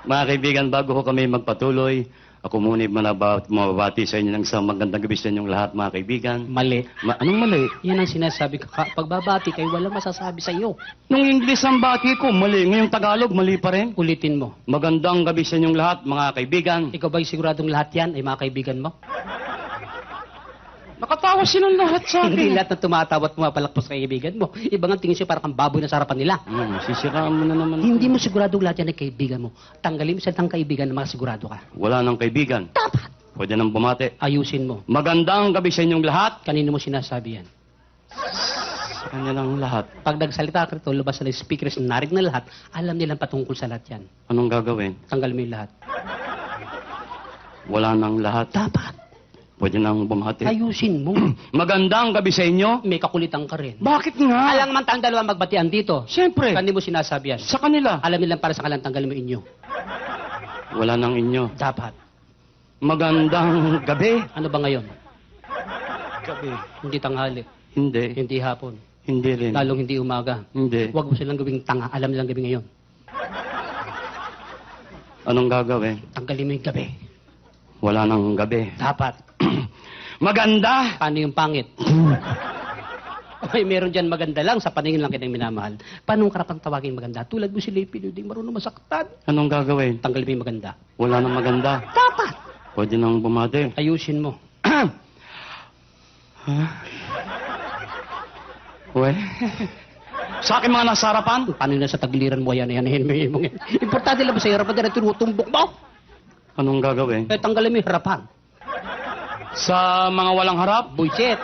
Mga kaibigan, bago ko kami magpatuloy, ako muna mababati sa inyo ng isang magandang gabi sa inyong lahat, mga kaibigan. Mali. Anong mali? Yan ang sinasabi ko. Pagbabati kayo, walang masasabi sa iyo. Nung English ang bati ko, mali. Ngayong Tagalog, mali pa rin. Ulitin mo. Magandang gabi sa inyong lahat, mga kaibigan. Ikaw ba'y siguradong lahat yan ay mga kaibigan mo? Nakatawa silang lahat sa Hindi akin. lahat na tumatawa at pumapalakpas sa kaibigan mo. Iba nga tingin siya parang kang baboy na sa harapan nila. Sisiraan mo na naman. Hindi mo siguradong lahat yan ay kaibigan mo. Tanggalin mo sa tang kaibigan na mga sigurado ka. Wala nang kaibigan. Dapat. Pwede nang bumati. Ayusin mo. Magandang gabi sa inyong lahat. Kanino mo sinasabi yan? Sa kanya lang lahat. Pag nagsalita ka rito, labas na ng speakers, narig na lahat, alam nilang patungkol sa lahat yan. Anong gagawin? Tanggal mo yung lahat. Wala nang lahat. Dapat. Pwede nang bumati. Ayusin mo. Magandang gabi sa inyo. May kakulitan ka rin. Bakit nga? Alang man tayong dalawa magbatian dito. Siyempre. Kanino mo sinasabi yan? Sa kanila. Alam nilang para sa kalang tanggal mo inyo. Wala nang inyo. Dapat. Magandang gabi. Ano ba ngayon? Gabi. Hindi tanghali. Hindi. Hindi hapon. Hindi rin. Lalong hindi umaga. Hindi. Huwag mo silang gawing tanga. Alam nilang gabi ngayon. Anong gagawin? Tanggalin mo yung gabi. Wala nang gabi. Dapat. Maganda. Paano yung pangit? Ay, meron dyan maganda lang. Sa paningin lang kitang minamahal. Paano ang karapang tawagin maganda? Tulad mo si Lepi, hindi marunong masaktan. Anong gagawin? Tanggalin mo yung maganda. Wala nang maganda. Dapat. Pwede nang bumati. Ayusin mo. Uwe. Sa akin mga nasa harapan. Paano na sa tagliran mo yan? Importante lang ba sa harapan na tinutumbok mo? Anong gagawin? Eh, tanggalin mo yung harapan. Sa mga walang harap. Buisit.